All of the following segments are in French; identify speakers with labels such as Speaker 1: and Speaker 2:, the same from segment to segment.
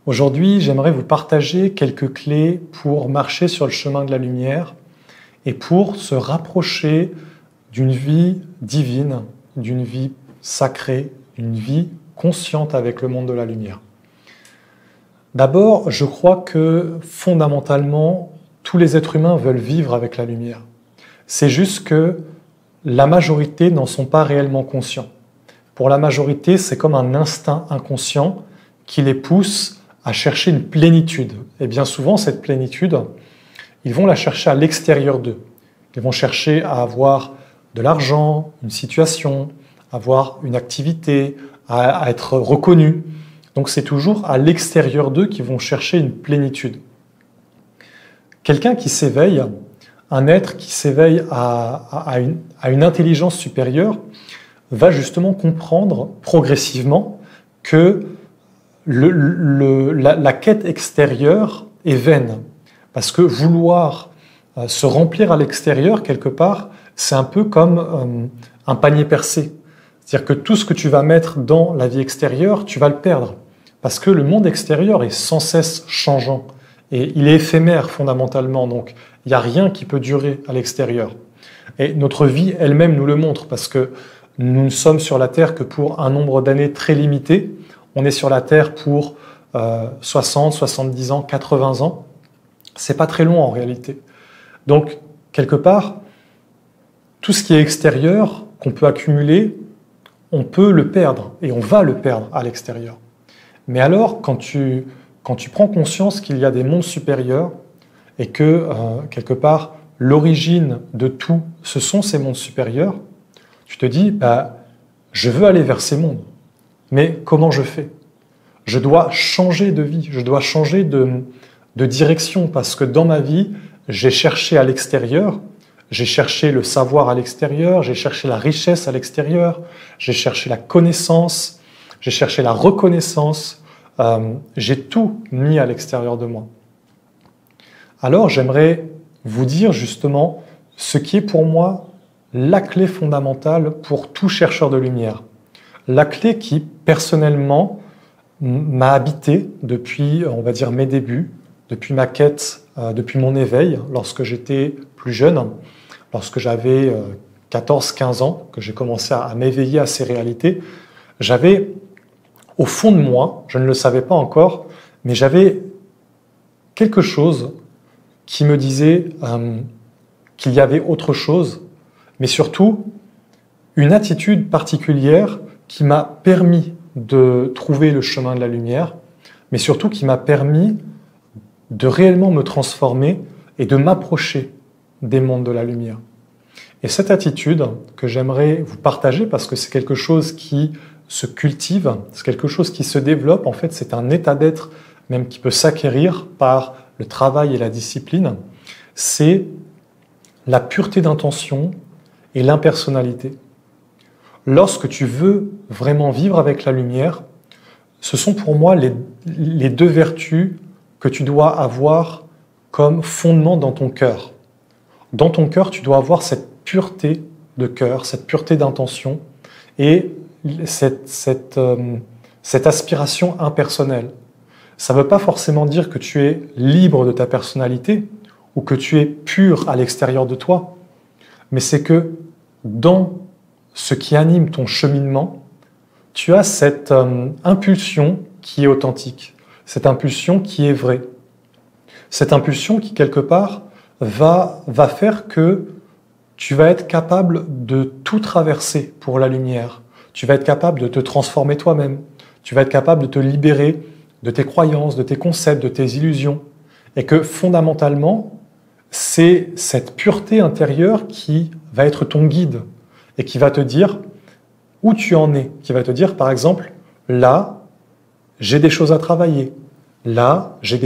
Speaker 1: Aujourd'hui, j'aimerais vous partager quelques clés pour marcher sur le chemin de la lumière et pour se rapprocher d'une vie divine, d'une vie sacrée, d'une vie consciente avec le monde de la lumière. D'abord, je crois que fondamentalement, tous les êtres humains veulent vivre avec la lumière. C'est juste que la majorité n'en sont pas réellement conscients. Pour la majorité, c'est comme un instinct inconscient qui les pousse à chercher une plénitude. Et bien souvent, cette plénitude, ils vont la chercher à l'extérieur d'eux. Ils vont chercher à avoir de l'argent, une situation, avoir une activité, à être reconnus. Donc c'est toujours à l'extérieur d'eux qu'ils vont chercher une plénitude. Quelqu'un qui s'éveille, un être qui s'éveille à une intelligence supérieure, va justement comprendre progressivement que la quête extérieure est vaine. Parce que vouloir se remplir à l'extérieur, quelque part, c'est un peu comme un panier percé. C'est-à-dire que tout ce que tu vas mettre dans la vie extérieure, tu vas le perdre. Parce que le monde extérieur est sans cesse changeant. Et il est éphémère fondamentalement. Donc, il n'y a rien qui peut durer à l'extérieur. Et notre vie elle-même nous le montre. Parce que nous ne sommes sur la Terre que pour un nombre d'années très limité. On est sur la Terre pour 60, 70 ans, 80 ans. C'est pas très long en réalité. Donc, quelque part, tout ce qui est extérieur, qu'on peut accumuler, on peut le perdre. Et on va le perdre à l'extérieur. Mais alors, quand tu prends conscience qu'il y a des mondes supérieurs et que, quelque part, l'origine de tout, ce sont ces mondes supérieurs, tu te dis, je veux aller vers ces mondes. Mais comment je fais? Je dois changer de vie, je dois changer de direction parce que dans ma vie, j'ai cherché à l'extérieur, j'ai cherché le savoir à l'extérieur, j'ai cherché la richesse à l'extérieur, j'ai cherché la connaissance, j'ai cherché la reconnaissance, j'ai tout mis à l'extérieur de moi. Alors j'aimerais vous dire justement ce qui est pour moi la clé fondamentale pour tout chercheur de lumière. La clé qui, personnellement, m'a habité depuis, on va dire, mes débuts, depuis ma quête, depuis mon éveil, lorsque j'étais plus jeune, lorsque j'avais 14-15 ans, que j'ai commencé à m'éveiller à ces réalités, j'avais, au fond de moi, je ne le savais pas encore, mais j'avais quelque chose qui me disait qu'il y avait autre chose, mais surtout une attitude particulière qui m'a permis de trouver le chemin de la lumière, mais surtout qui m'a permis de réellement me transformer et de m'approcher des mondes de la lumière. Et cette attitude que j'aimerais vous partager, parce que c'est quelque chose qui se cultive, c'est quelque chose qui se développe, en fait c'est un état d'être même qui peut s'acquérir par le travail et la discipline, c'est la pureté d'intention et l'impersonnalité. Lorsque tu veux vraiment vivre avec la lumière, ce sont pour moi les deux vertus que tu dois avoir comme fondement dans ton cœur. Dans ton cœur, tu dois avoir cette pureté de cœur, cette pureté d'intention et cette aspiration impersonnelle. Ça ne veut pas forcément dire que tu es libre de ta personnalité ou que tu es pur à l'extérieur de toi, mais c'est que dans ce qui anime ton cheminement, tu as cette impulsion qui est authentique, cette impulsion qui est vraie, cette impulsion qui, quelque part, va faire que tu vas être capable de tout traverser pour la lumière, tu vas être capable de te transformer toi-même, tu vas être capable de te libérer de tes croyances, de tes concepts, de tes illusions, et que fondamentalement, c'est cette pureté intérieure qui va être ton guide, et qui va te dire où tu en es, qui va te dire par exemple, là, j'ai des choses à travailler, là, j'ai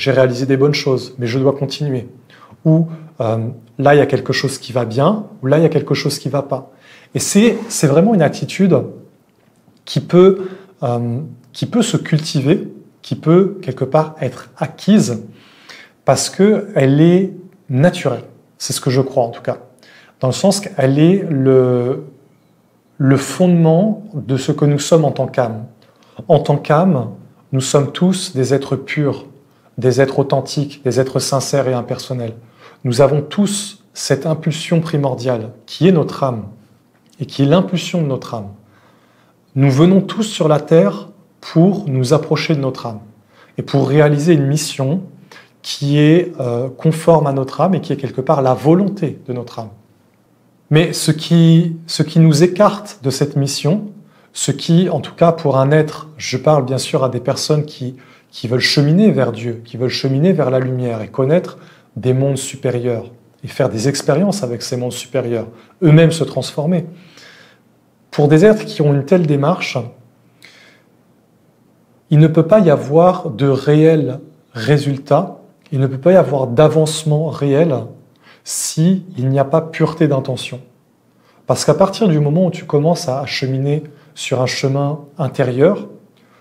Speaker 1: réalisé des bonnes choses, mais je dois continuer. Ou là, il y a quelque chose qui va bien, ou là, il y a quelque chose qui ne va pas. Et c'est vraiment une attitude qui peut se cultiver, qui peut quelque part être acquise, parce qu'elle est naturelle. C'est ce que je crois en tout cas. Dans le sens qu'elle est le fondement de ce que nous sommes en tant qu'âme. En tant qu'âme, nous sommes tous des êtres purs, des êtres authentiques, des êtres sincères et impersonnels. Nous avons tous cette impulsion primordiale qui est notre âme et qui est l'impulsion de notre âme. Nous venons tous sur la terre pour nous approcher de notre âme et pour réaliser une mission qui est conforme à notre âme et qui est quelque part la volonté de notre âme. Mais ce qui nous écarte de cette mission, ce qui, en tout cas pour un être, je parle bien sûr à des personnes qui veulent cheminer vers Dieu, qui veulent cheminer vers la lumière et connaître des mondes supérieurs et faire des expériences avec ces mondes supérieurs, eux-mêmes se transformer. Pour des êtres qui ont une telle démarche, il ne peut pas y avoir de réels résultats, il ne peut pas y avoir d'avancement réel s'il n'y a pas pureté d'intention. Parce qu'à partir du moment où tu commences à cheminer sur un chemin intérieur,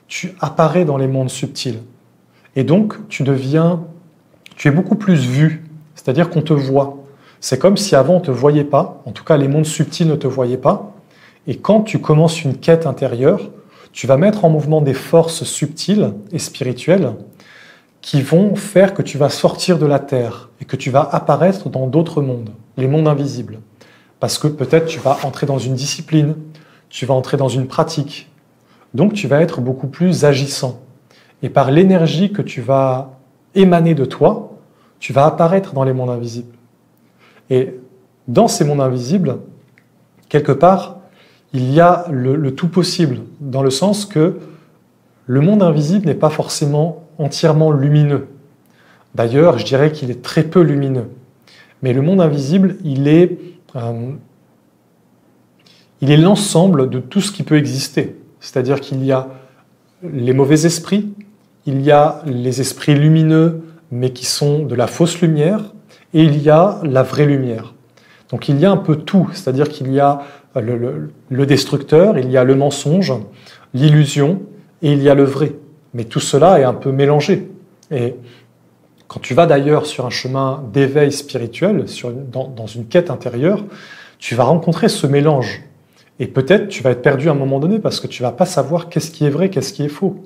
Speaker 1: tu apparais dans les mondes subtils. Et donc, tu es beaucoup plus vu, c'est-à-dire qu'on te voit. C'est comme si avant on ne te voyait pas, en tout cas les mondes subtils ne te voyaient pas, et quand tu commences une quête intérieure, tu vas mettre en mouvement des forces subtiles et spirituelles qui vont faire que tu vas sortir de la terre et que tu vas apparaître dans d'autres mondes, les mondes invisibles. Parce que peut-être tu vas entrer dans une discipline, tu vas entrer dans une pratique. Donc tu vas être beaucoup plus agissant. Et par l'énergie que tu vas émaner de toi, tu vas apparaître dans les mondes invisibles. Et dans ces mondes invisibles, quelque part, il y a le tout possible, dans le sens que le monde invisible n'est pas forcément entièrement lumineux. D'ailleurs, je dirais qu'il est très peu lumineux. Mais le monde invisible, il est l'ensemble de tout ce qui peut exister. C'est-à-dire qu'il y a les mauvais esprits, il y a les esprits lumineux, mais qui sont de la fausse lumière, et il y a la vraie lumière. Donc il y a un peu tout, c'est-à-dire qu'il y a le destructeur, il y a le mensonge, l'illusion, et il y a le vrai. Mais tout cela est un peu mélangé. Et quand tu vas d'ailleurs sur un chemin d'éveil spirituel, dans une quête intérieure, tu vas rencontrer ce mélange. Et peut-être tu vas être perdu à un moment donné parce que tu ne vas pas savoir qu'est-ce qui est vrai, qu'est-ce qui est faux.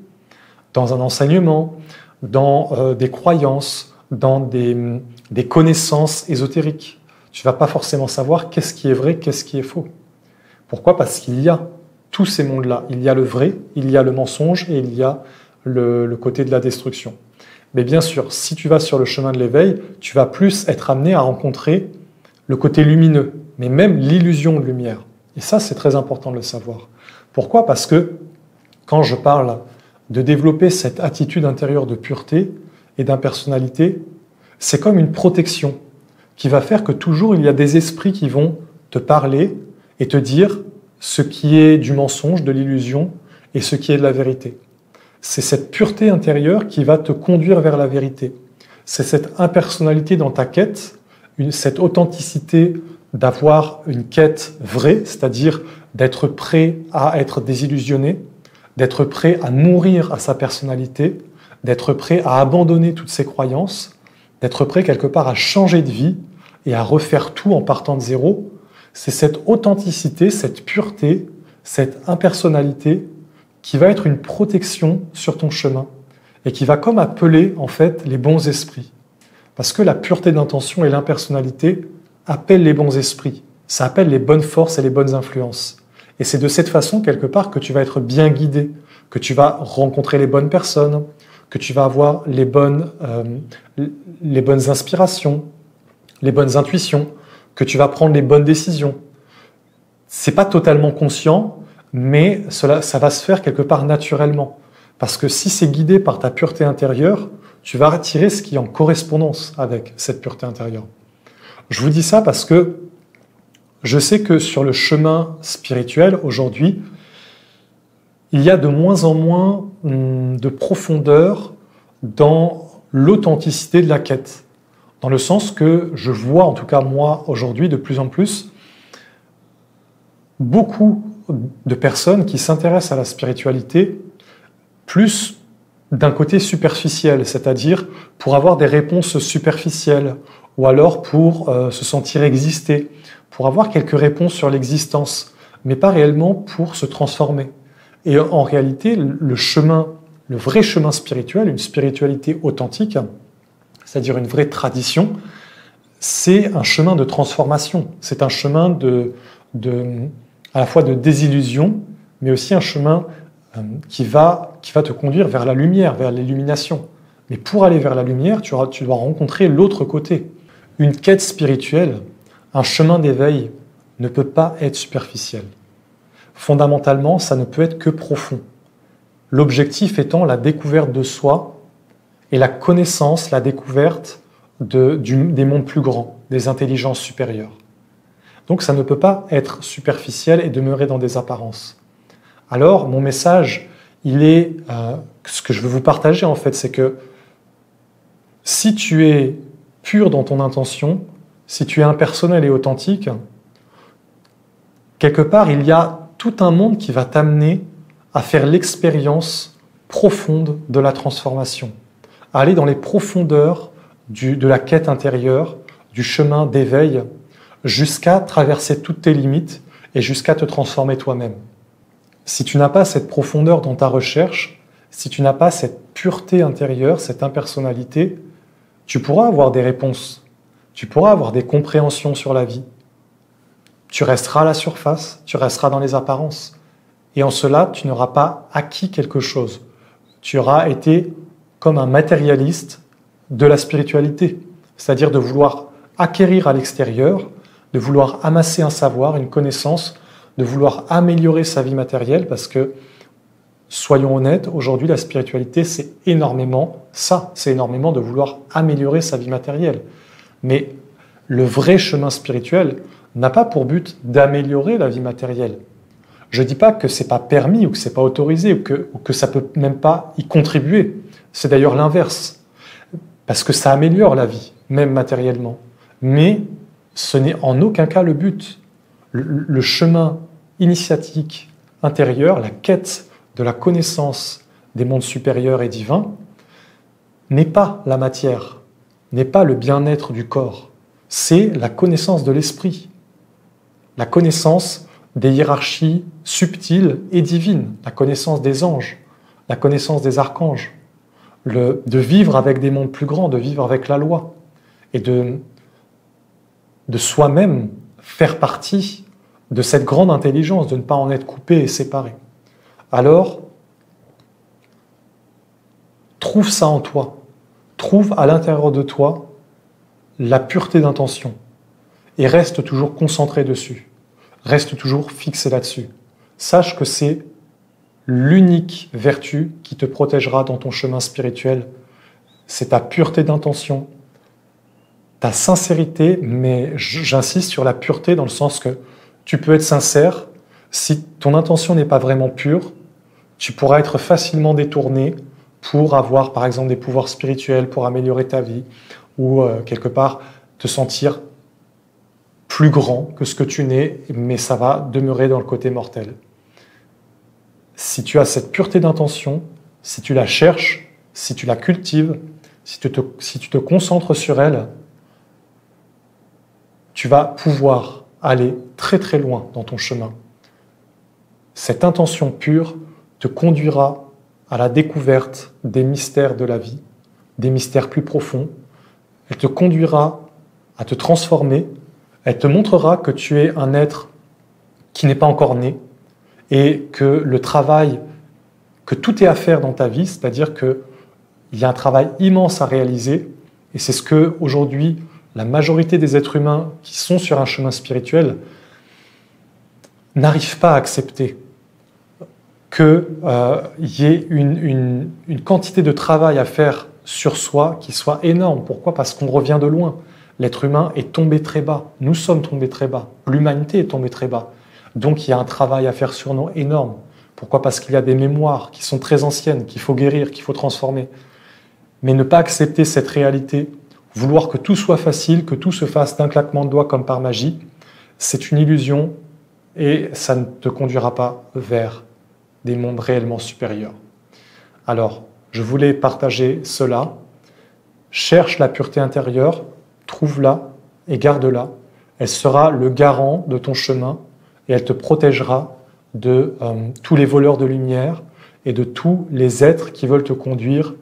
Speaker 1: Dans un enseignement, dans des croyances, dans des connaissances ésotériques. Tu ne vas pas forcément savoir qu'est-ce qui est vrai, qu'est-ce qui est faux. Pourquoi ? Parce qu'il y a tous ces mondes-là. Il y a le vrai, il y a le mensonge et il y a le côté de la destruction. Mais bien sûr, si tu vas sur le chemin de l'éveil, tu vas plus être amené à rencontrer le côté lumineux, mais même l'illusion de lumière. Et ça, c'est très important de le savoir. Pourquoi ? Parce que quand je parle de développer cette attitude intérieure de pureté et d'impersonnalité, c'est comme une protection qui va faire que toujours il y a des esprits qui vont te parler et te dire ce qui est du mensonge, de l'illusion et ce qui est de la vérité. C'est cette pureté intérieure qui va te conduire vers la vérité. C'est cette impersonnalité dans ta quête, cette authenticité d'avoir une quête vraie, c'est-à-dire d'être prêt à être désillusionné, d'être prêt à mourir à sa personnalité, d'être prêt à abandonner toutes ses croyances, d'être prêt quelque part à changer de vie et à refaire tout en partant de zéro. C'est cette authenticité, cette pureté, cette impersonnalité qui va être une protection sur ton chemin et qui va comme appeler en fait les bons esprits. Parce que la pureté d'intention et l'impersonnalité appellent les bons esprits. Ça appelle les bonnes forces et les bonnes influences. Et c'est de cette façon, quelque part, que tu vas être bien guidé, que tu vas rencontrer les bonnes personnes, que tu vas avoir les bonnes inspirations, les bonnes intuitions, que tu vas prendre les bonnes décisions. C'est pas totalement conscient, mais ça va se faire quelque part naturellement. Parce que si c'est guidé par ta pureté intérieure, tu vas attirer ce qui est en correspondance avec cette pureté intérieure. Je vous dis ça parce que je sais que sur le chemin spirituel, aujourd'hui, il y a de moins en moins de profondeur dans l'authenticité de la quête. Dans le sens que je vois, en tout cas moi, aujourd'hui, de plus en plus, beaucoup de personnes qui s'intéressent à la spiritualité plus d'un côté superficiel, c'est-à-dire pour avoir des réponses superficielles, ou alors pour se sentir exister, pour avoir quelques réponses sur l'existence, mais pas réellement pour se transformer. Et en réalité, le chemin le vrai chemin spirituel, une spiritualité authentique, c'est-à-dire une vraie tradition, c'est un chemin de transformation. C'est un chemin à la fois de désillusion, mais aussi un chemin qui va te conduire vers la lumière, vers l'illumination. Mais pour aller vers la lumière, tu dois rencontrer l'autre côté. Une quête spirituelle, un chemin d'éveil ne peut pas être superficiel. Fondamentalement, ça ne peut être que profond. L'objectif étant la découverte de soi et la connaissance, la découverte des mondes plus grands, des intelligences supérieures. Donc ça ne peut pas être superficiel et demeurer dans des apparences. Alors, mon message, ce que je veux vous partager en fait, c'est que si tu es pur dans ton intention, si tu es impersonnel et authentique, quelque part, il y a tout un monde qui va t'amener à faire l'expérience profonde de la transformation, à aller dans les profondeurs de la quête intérieure, du chemin d'éveil, jusqu'à traverser toutes tes limites et jusqu'à te transformer toi-même. Si tu n'as pas cette profondeur dans ta recherche, si tu n'as pas cette pureté intérieure, cette impersonnalité, tu pourras avoir des réponses, tu pourras avoir des compréhensions sur la vie. Tu resteras à la surface, tu resteras dans les apparences. Et en cela, tu n'auras pas acquis quelque chose. Tu auras été comme un matérialiste de la spiritualité, c'est-à-dire de vouloir acquérir à l'extérieur, de vouloir amasser un savoir, une connaissance, de vouloir améliorer sa vie matérielle, parce que, soyons honnêtes, aujourd'hui la spiritualité c'est énormément de vouloir améliorer sa vie matérielle. Mais le vrai chemin spirituel n'a pas pour but d'améliorer la vie matérielle. Je ne dis pas que ce n'est pas permis ou que ce n'est pas autorisé ou que ça ne peut même pas y contribuer. C'est d'ailleurs l'inverse, parce que ça améliore la vie, même matériellement. Mais ce n'est en aucun cas le but. Le chemin initiatique intérieur, la quête de la connaissance des mondes supérieurs et divins, n'est pas la matière, n'est pas le bien-être du corps. C'est la connaissance de l'esprit, la connaissance des hiérarchies subtiles et divines, la connaissance des anges, la connaissance des archanges, de vivre avec des mondes plus grands, de vivre avec la loi, et de soi-même faire partie de cette grande intelligence, de ne pas en être coupé et séparé. Alors, trouve ça en toi, trouve à l'intérieur de toi la pureté d'intention, et reste toujours concentré dessus. Reste toujours fixé là-dessus. Sache que c'est l'unique vertu qui te protégera dans ton chemin spirituel. C'est ta pureté d'intention, ta sincérité, mais j'insiste sur la pureté dans le sens que tu peux être sincère. Si ton intention n'est pas vraiment pure, tu pourras être facilement détourné pour avoir, par exemple, des pouvoirs spirituels, pour améliorer ta vie, ou quelque part te sentir plus grand que ce que tu n'es, mais ça va demeurer dans le côté mortel. Si tu as cette pureté d'intention, si tu la cherches, si tu la cultives, si tu te concentres sur elle, tu vas pouvoir aller très très loin dans ton chemin. Cette intention pure te conduira à la découverte des mystères de la vie, des mystères plus profonds. Elle te conduira à te transformer. Elle te montrera que tu es un être qui n'est pas encore né et que le travail, que tout est à faire dans ta vie, c'est-à-dire qu'il y a un travail immense à réaliser, et c'est ce que aujourd'hui la majorité des êtres humains qui sont sur un chemin spirituel n'arrivent pas à accepter qu'il y ait une quantité de travail à faire sur soi qui soit énorme. Pourquoi ? Parce qu'on revient de loin. L'être humain est tombé très bas. Nous sommes tombés très bas. L'humanité est tombée très bas. Donc il y a un travail à faire sur nous énorme. Pourquoi ? Parce qu'il y a des mémoires qui sont très anciennes, qu'il faut guérir, qu'il faut transformer. Mais ne pas accepter cette réalité, vouloir que tout soit facile, que tout se fasse d'un claquement de doigts comme par magie, c'est une illusion et ça ne te conduira pas vers des mondes réellement supérieurs. Alors, je voulais partager cela. Cherche la pureté intérieure, trouve-la et garde-la. Elle sera le garant de ton chemin et elle te protégera de tous les voleurs de lumière et de tous les êtres qui veulent te conduire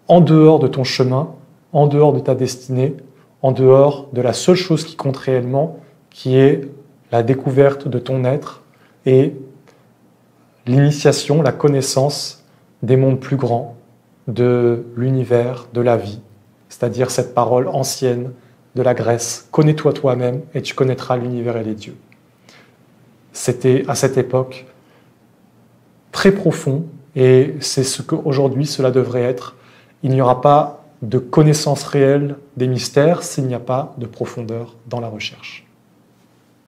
Speaker 1: en dehors de ton chemin, en dehors de ta destinée, en dehors de la seule chose qui compte réellement, qui est la découverte de ton être et l'initiation, la connaissance des mondes plus grands, de l'univers, de la vie, c'est-à-dire cette parole ancienne de la Grèce, connais-toi toi-même et tu connaîtras l'univers et les dieux. C'était à cette époque très profond et c'est ce qu'aujourd'hui cela devrait être. Il n'y aura pas de connaissance réelle des mystères s'il n'y a pas de profondeur dans la recherche.